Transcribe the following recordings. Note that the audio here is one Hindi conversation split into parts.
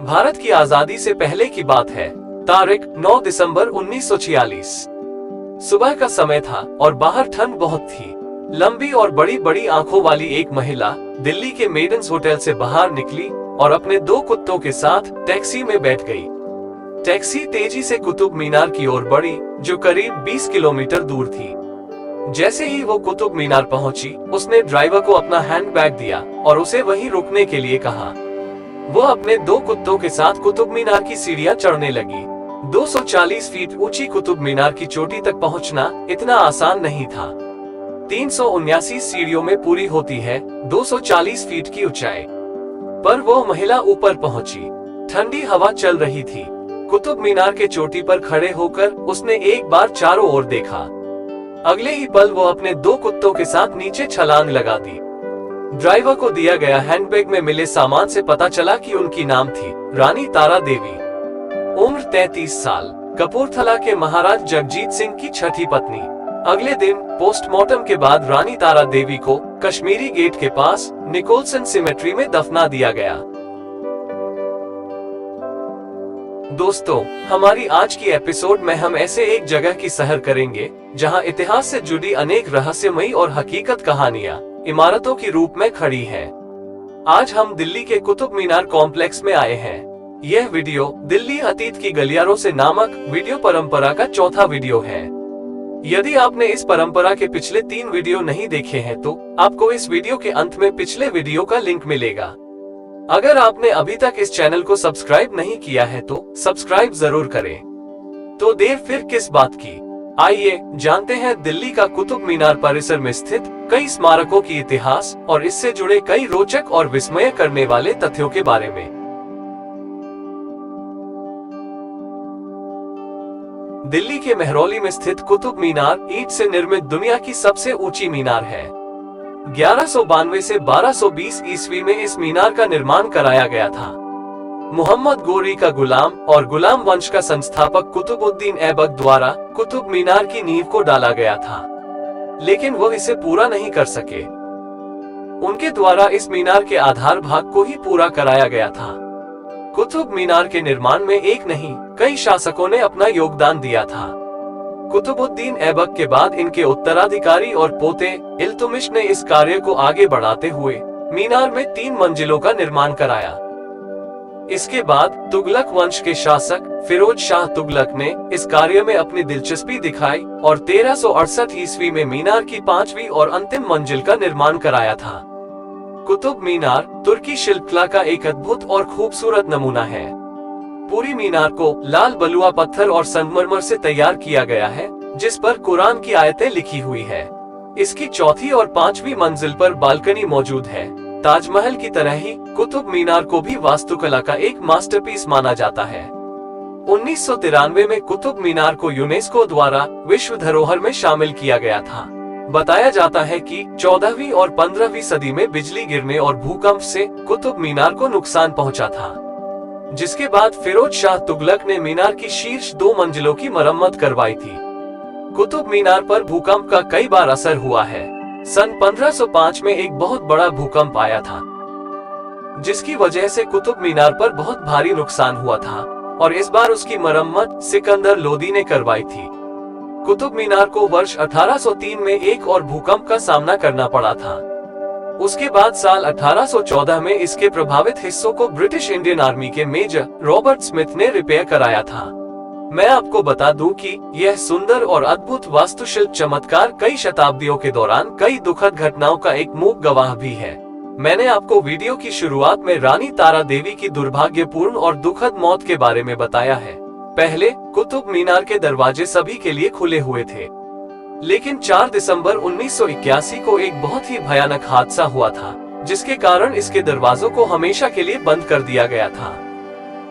भारत की आजादी से पहले की बात है। तारीख 9 दिसंबर 1946। सुबह का समय था और बाहर ठंड बहुत थी। लंबी और बड़ी बड़ी आंखों वाली एक महिला दिल्ली के मेडन्स होटल से बाहर निकली और अपने 2 कुत्तों के साथ टैक्सी में बैठ गई। टैक्सी तेजी से कुतुब मीनार की ओर बढ़ी, जो करीब 20 किलोमीटर दूर थी। जैसे ही वो कुतुब मीनार पहुंची, उसने ड्राइवर को अपना हैंडबैग दिया और उसे वहीं रुकने के लिए कहा। वो अपने 2 कुत्तों के साथ कुतुब मीनार की सीढ़ियां चढ़ने लगी। 240 फीट ऊंची कुतुब मीनार की चोटी तक पहुंचना इतना आसान नहीं था। 379 सीढ़ियों में पूरी होती है 240 फीट की ऊंचाई। पर वो महिला ऊपर पहुंची। ठंडी हवा चल रही थी। कुतुब मीनार के चोटी पर खड़े होकर उसने एक बार चारों ओर देखा। अगले ही पल वो अपने 2 कुत्तों के साथ नीचे छलांग लगा दी। ड्राइवर को दिया गया हैंडबैग में मिले सामान से पता चला कि उनकी नाम थी रानी तारा देवी। उम्र 33 साल। कपूरथला के महाराज जगजीत सिंह की छठी पत्नी। अगले दिन पोस्टमार्टम के बाद रानी तारा देवी को कश्मीरी गेट के पास निकोलसन सिमेट्री में दफना दिया गया। दोस्तों, हमारी आज की एपिसोड में हम ऐसे एक जगह की सैर करेंगे जहां इतिहास से जुड़ी अनेक रहस्यमयी और हकीकत कहानियां इमारतों की रूप में खड़ी हैं। आज हम दिल्ली के कुतुब मीनार कॉम्प्लेक्स में आए हैं। यह वीडियो दिल्ली अतीत की गलियारों से नामक वीडियो परंपरा का चौथा वीडियो है। यदि आपने इस परंपरा के पिछले 3 वीडियो नहीं देखे हैं तो आपको इस वीडियो के अंत में पिछले वीडियो का लिंक मिलेगा। अगर आपने अभी तक इस चैनल को सब्सक्राइब नहीं किया है तो सब्सक्राइब जरूर करें। तो देर फिर किस बात की, आइए जानते हैं दिल्ली का कुतुब मीनार परिसर में स्थित कई स्मारकों की इतिहास और इससे जुड़े कई रोचक और विस्मय करने वाले तथ्यों के बारे में। दिल्ली के मेहरौली में स्थित कुतुब मीनार ईंट से निर्मित दुनिया की सबसे ऊंची मीनार है। 1192 से 1220 ईस्वी में इस मीनार का निर्माण कराया गया था। मोहम्मद गोरी का गुलाम और गुलाम वंश का संस्थापक कुतुबुद्दीन ऐबक द्वारा कुतुब मीनार की नींव को डाला गया था, लेकिन वो इसे पूरा नहीं कर सके। उनके द्वारा इस मीनार के आधार भाग को ही पूरा कराया गया था। कुतुब मीनार के निर्माण में एक नहीं कई शासकों ने अपना योगदान दिया था। कुतुबुद्दीन ऐबक के बाद इनके उत्तराधिकारी और पोते इल्तुमिश ने इस कार्य को आगे बढ़ाते हुए मीनार में 3 मंजिलों का निर्माण कराया। इसके बाद तुगलक वंश के शासक फिरोज शाह तुगलक ने इस कार्य में अपनी दिलचस्पी दिखाई और 1368 ईस्वी में मीनार की 5वीं और अंतिम मंजिल का निर्माण कराया था। कुतुब मीनार तुर्की शिल्पकला का एक अद्भुत और खूबसूरत नमूना है। पूरी मीनार को लाल बलुआ पत्थर और संगमरमर से तैयार किया गया है, जिस पर कुरान की आयतें लिखी हुई है। इसकी 4थी और 5वीं मंजिल पर बालकनी मौजूद है। ताजमहल की तरह ही कुतुब मीनार को भी वास्तुकला का एक मास्टरपीस माना जाता है। 1993 में कुतुब मीनार को यूनेस्को द्वारा विश्व धरोहर में शामिल किया गया था। बताया जाता है कि 14वीं और 15वीं सदी में बिजली गिरने और भूकंप से कुतुब मीनार को नुकसान पहुंचा था, जिसके बाद फिरोज शाह तुगलक ने मीनार की शीर्ष 2 मंजिलों की मरम्मत करवाई थी। कुतुब मीनार पर भूकंप का कई बार असर हुआ है। सन 1505 में एक बहुत बड़ा भूकंप आया था, जिसकी वजह से कुतुब मीनार पर बहुत भारी नुकसान हुआ था और इस बार उसकी मरम्मत सिकंदर लोदी ने करवाई थी। कुतुब मीनार को वर्ष 1803 में एक और भूकंप का सामना करना पड़ा था। उसके बाद साल 1814 में इसके प्रभावित हिस्सों को ब्रिटिश इंडियन आर्मी के मेजर रॉबर्ट स्मिथ ने रिपेयर कराया था। मैं आपको बता दूं कि यह सुंदर और अद्भुत वास्तुशिल्प चमत्कार कई शताब्दियों के दौरान कई दुखद घटनाओं का एक मूक गवाह भी है। मैंने आपको वीडियो की शुरुआत में रानी तारा देवी की दुर्भाग्यपूर्ण और दुखद मौत के बारे में बताया है। पहले कुतुब मीनार के दरवाजे सभी के लिए खुले हुए थे, लेकिन 4 दिसंबर 1981 को एक बहुत ही भयानक हादसा हुआ था, जिसके कारण इसके दरवाजों को हमेशा के लिए बंद कर दिया गया था।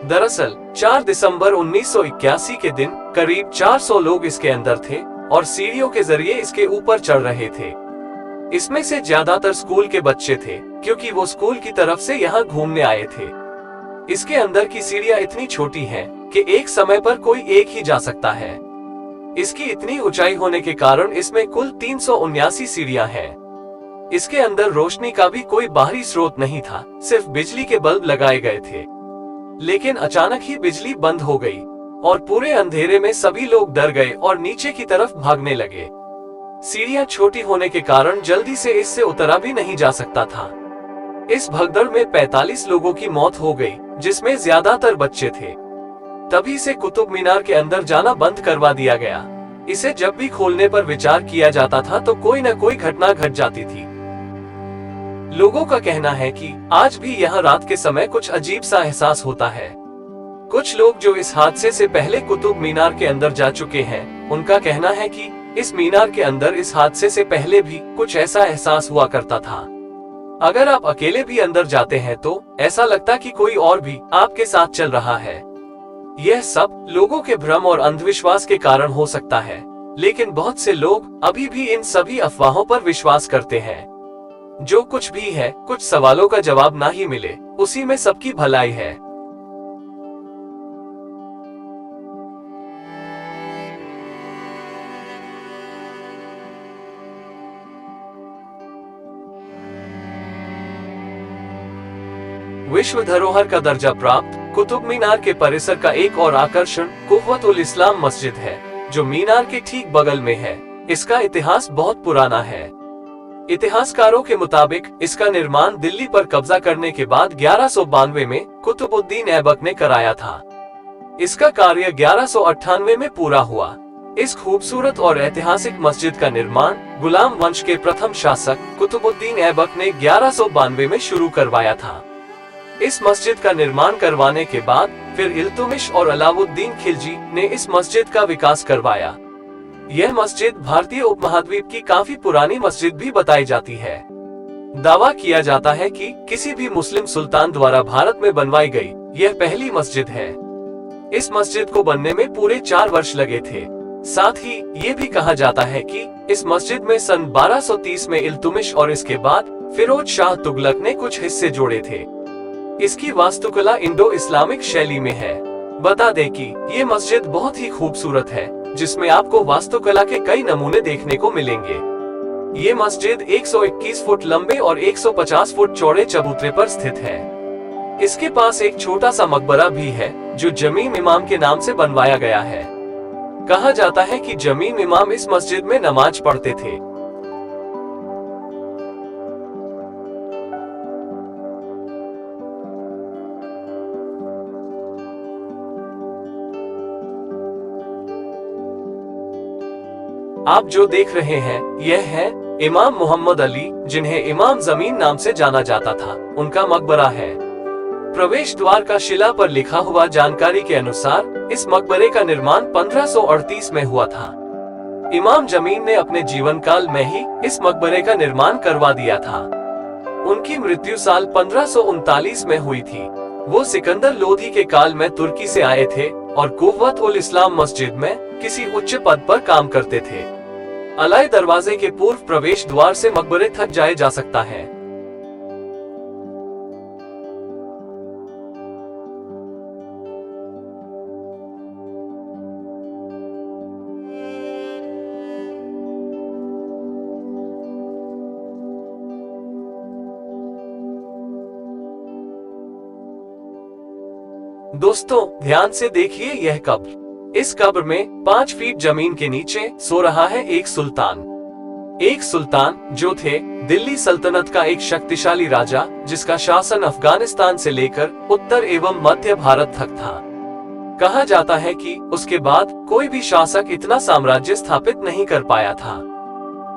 दरअसल 4 दिसंबर 1981 के दिन करीब 400 लोग इसके अंदर थे और सीढ़ियों के जरिए इसके ऊपर चढ़ रहे थे। इसमें से ज्यादातर स्कूल के बच्चे थे, क्योंकि वो स्कूल की तरफ से यहाँ घूमने आए थे। इसके अंदर की सीढ़ियाँ इतनी छोटी हैं कि एक समय पर कोई एक ही जा सकता है। इसकी इतनी ऊंचाई होने के कारण इसमें कुल 379 सीढ़ियां हैं। इसके अंदर रोशनी का भी कोई बाहरी स्रोत नहीं था, सिर्फ बिजली के बल्ब लगाए गए थे। लेकिन अचानक ही बिजली बंद हो गई और पूरे अंधेरे में सभी लोग डर गए और नीचे की तरफ भागने लगे। सीढ़ियां छोटी होने के कारण जल्दी से इससे उतरा भी नहीं जा सकता था। इस भगदड़ में 45 लोगों की मौत हो गई, जिसमें ज्यादातर बच्चे थे। तभी से कुतुब मीनार के अंदर जाना बंद करवा दिया गया। इसे जब भी खोलने पर विचार किया जाता था तो कोई न कोई घटना घट जाती थी। लोगों का कहना है कि आज भी यहाँ रात के समय कुछ अजीब सा एहसास होता है। कुछ लोग जो इस हादसे से पहले कुतुब मीनार के अंदर जा चुके हैं, उनका कहना है कि इस मीनार के अंदर इस हादसे से पहले भी कुछ ऐसा एहसास हुआ करता था। अगर आप अकेले भी अंदर जाते हैं तो ऐसा लगता कि कोई और भी आपके साथ चल रहा है। यह सब लोगों के भ्रम और अंधविश्वास के कारण हो सकता है, लेकिन बहुत से लोग अभी भी इन सभी अफवाहों पर विश्वास करते हैं। जो कुछ भी है, कुछ सवालों का जवाब ना ही मिले, उसी में सबकी भलाई है। विश्व धरोहर का दर्जा प्राप्त कुतुब मीनार के परिसर का एक और आकर्षण कुव्वत-उल-इस्लाम मस्जिद है, जो मीनार के ठीक बगल में है। इसका इतिहास बहुत पुराना है। इतिहासकारों के मुताबिक इसका निर्माण दिल्ली पर कब्जा करने के बाद 1192 में कुतुबुद्दीन ऐबक ने कराया था। इसका कार्य 1198 में पूरा हुआ। इस खूबसूरत और ऐतिहासिक मस्जिद का निर्माण गुलाम वंश के प्रथम शासक कुतुबुद्दीन ऐबक ने 1192 में शुरू करवाया था। इस मस्जिद का निर्माण करवाने के बाद फिर इल्तुमिश और अलाउद्दीन खिलजी ने इस मस्जिद का विकास करवाया। यह मस्जिद भारतीय उपमहाद्वीप की काफी पुरानी मस्जिद भी बताई जाती है। दावा किया जाता है कि किसी भी मुस्लिम सुल्तान द्वारा भारत में बनवाई गई यह पहली मस्जिद है। इस मस्जिद को बनने में पूरे 4 वर्ष लगे थे। साथ ही ये भी कहा जाता है कि इस मस्जिद में सन 1230 में इल्तुमिश और इसके बाद फिरोज शाह तुगलक ने कुछ हिस्से जोड़े थे। इसकी वास्तुकला इंडो इस्लामिक शैली में है। बता दें कि ये मस्जिद बहुत ही खूबसूरत है, जिसमें आपको वास्तुकला के कई नमूने देखने को मिलेंगे। ये मस्जिद 121 फुट लंबे और 150 फुट चौड़े चबूतरे पर स्थित है। इसके पास एक छोटा सा मकबरा भी है, जो जमीम इमाम के नाम से बनवाया गया है। कहा जाता है कि जमीम इमाम इस मस्जिद में नमाज पढ़ते थे। आप जो देख रहे हैं यह है इमाम मोहम्मद अली, जिन्हें इमाम जमीन नाम से जाना जाता था। उनका मकबरा है। प्रवेश द्वार का शिला पर लिखा हुआ जानकारी के अनुसार इस मकबरे का निर्माण 1538 में हुआ था। इमाम जमीन ने अपने जीवन काल में ही इस मकबरे का निर्माण करवा दिया था। उनकी मृत्यु साल 1539 में हुई थी। वो सिकंदर लोधी के काल में तुर्की से आए थे और कुव्वत-उल-इस्लाम मस्जिद में किसी उच्च पद पर काम करते थे। अलाय दरवाजे के पूर्व प्रवेश द्वार से मकबरे तक जाया जा सकता है। दोस्तों ध्यान से देखिए यह कब्र। इस कब्र में 5 फीट जमीन के नीचे सो रहा है एक सुल्तान। एक सुल्तान जो थे दिल्ली सल्तनत का एक शक्तिशाली राजा, जिसका शासन अफगानिस्तान से लेकर उत्तर एवं मध्य भारत तक था। कहा जाता है कि उसके बाद कोई भी शासक इतना साम्राज्य स्थापित नहीं कर पाया था।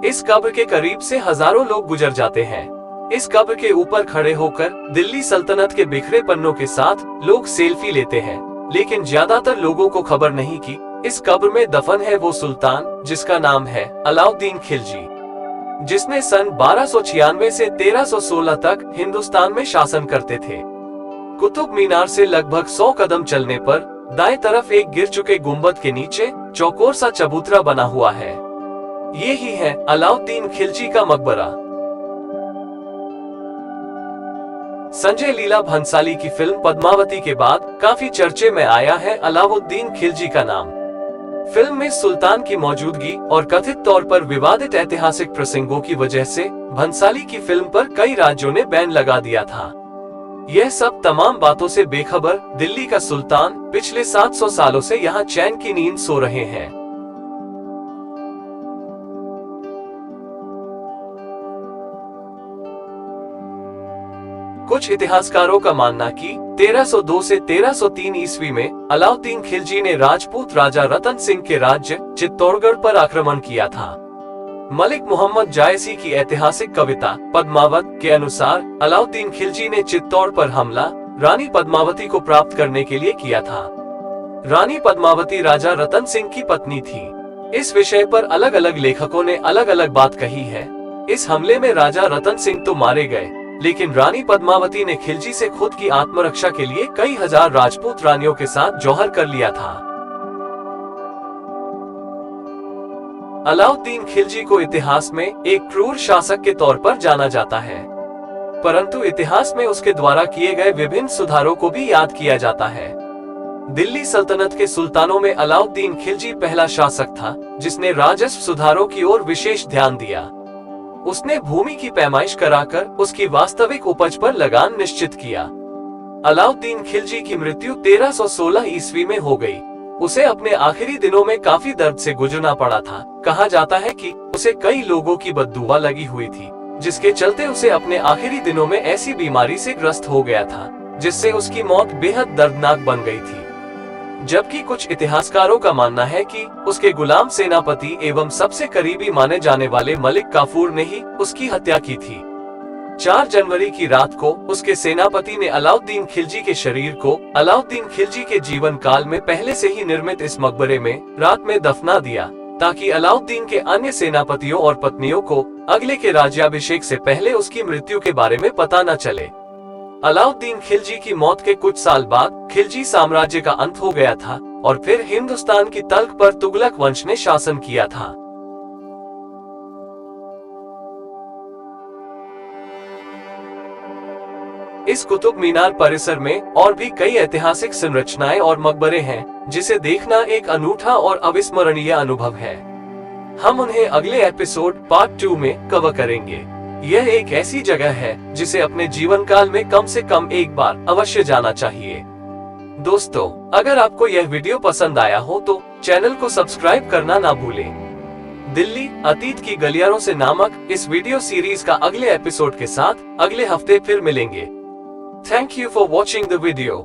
इस कब्र के करीब से हजारों लोग गुजर जाते हैं। इस कब्र के ऊपर खड़े होकर दिल्ली सल्तनत के बिखरे पन्नों के साथ लोग सेल्फी लेते हैं, लेकिन ज्यादातर लोगों को खबर नहीं कि इस कब्र में दफन है वो सुल्तान जिसका नाम है अलाउद्दीन खिलजी, जिसने सन 1296 से 1316 तक हिंदुस्तान में शासन करते थे। कुतुब मीनार से लगभग 100 कदम चलने पर दाएं तरफ एक गिर चुके गुंबद के नीचे चौकोर सा चबूतरा बना हुआ है। ये ही है अलाउद्दीन खिलजी का मकबरा। संजय लीला भंसाली की फिल्म पद्मावती के बाद काफी चर्चे में आया है अलाउद्दीन खिलजी का नाम। फिल्म में सुल्तान की मौजूदगी और कथित तौर पर विवादित ऐतिहासिक प्रसंगों की वजह से भंसाली की फिल्म पर कई राज्यों ने बैन लगा दिया था। यह सब तमाम बातों से बेखबर दिल्ली का सुल्तान पिछले 700 सालों से यहाँ चैन की नींद सो रहे हैं। कुछ इतिहासकारों का मानना कि 1302 से 1303 ईस्वी में अलाउद्दीन खिलजी ने राजपूत राजा रतन सिंह के राज्य चित्तौड़गढ़ पर आक्रमण किया था। मलिक मोहम्मद जायसी की ऐतिहासिक कविता पद्मावत के अनुसार अलाउद्दीन खिलजी ने चित्तौड़ पर हमला रानी पद्मावती को प्राप्त करने के लिए किया था। रानी पद्मावती राजा रतन सिंह की पत्नी थी। इस विषय पर अलग अलग लेखकों ने अलग अलग बात कही है। इस हमले में राजा रतन सिंह तो मारे गए, लेकिन रानी पद्मावती ने खिलजी से खुद की आत्मरक्षा के लिए कई हजार राजपूत रानियों के साथ जौहर कर लिया था। अलाउद्दीन खिलजी को इतिहास में एक क्रूर शासक के तौर पर जाना जाता है, परंतु इतिहास में उसके द्वारा किए गए विभिन्न सुधारों को भी याद किया जाता है। दिल्ली सल्तनत के सुल्तानों में अलाउद्दीन खिलजी पहला शासक था जिसने राजस्व सुधारों की ओर विशेष ध्यान दिया। उसने भूमि की पैमाइश कराकर उसकी वास्तविक उपज पर लगान निश्चित किया। अलाउद्दीन खिलजी की मृत्यु 1316 ईस्वी में हो गई। उसे अपने आखिरी दिनों में काफी दर्द से गुजरना पड़ा था। कहा जाता है कि उसे कई लोगों की बददुआ लगी हुई थी, जिसके चलते उसे अपने आखिरी दिनों में ऐसी बीमारी से ग्रस्त हो गया था जिससे उसकी मौत बेहद दर्दनाक बन गई थी। जबकि कुछ इतिहासकारों का मानना है कि उसके गुलाम सेनापति एवं सबसे करीबी माने जाने वाले मलिक काफूर ने ही उसकी हत्या की थी। 4 जनवरी की रात को उसके सेनापति ने अलाउद्दीन खिलजी के शरीर को अलाउद्दीन खिलजी के जीवन काल में पहले से ही निर्मित इस मकबरे में रात में दफना दिया, ताकि अलाउद्दीन के अन्य सेनापतियों और पत्नियों को अगले के राज्याभिषेक से पहले उसकी मृत्यु के बारे में पता न चले। अलाउद्दीन खिलजी की मौत के कुछ साल बाद खिलजी साम्राज्य का अंत हो गया था और फिर हिंदुस्तान की तल्ख पर तुगलक वंश ने शासन किया था। इस कुतुब मीनार परिसर में और भी कई ऐतिहासिक संरचनाएं और मकबरे हैं, जिसे देखना एक अनूठा और अविस्मरणीय अनुभव है। हम उन्हें अगले एपिसोड पार्ट 2 में कवर करेंगे। यह एक ऐसी जगह है जिसे अपने जीवन काल में कम से कम एक बार अवश्य जाना चाहिए। दोस्तों, अगर आपको यह वीडियो पसंद आया हो तो चैनल को सब्सक्राइब करना ना भूलें। दिल्ली अतीत की गलियारों से नामक इस वीडियो सीरीज का अगले एपिसोड के साथ अगले हफ्ते फिर मिलेंगे। Thank you for watching the video.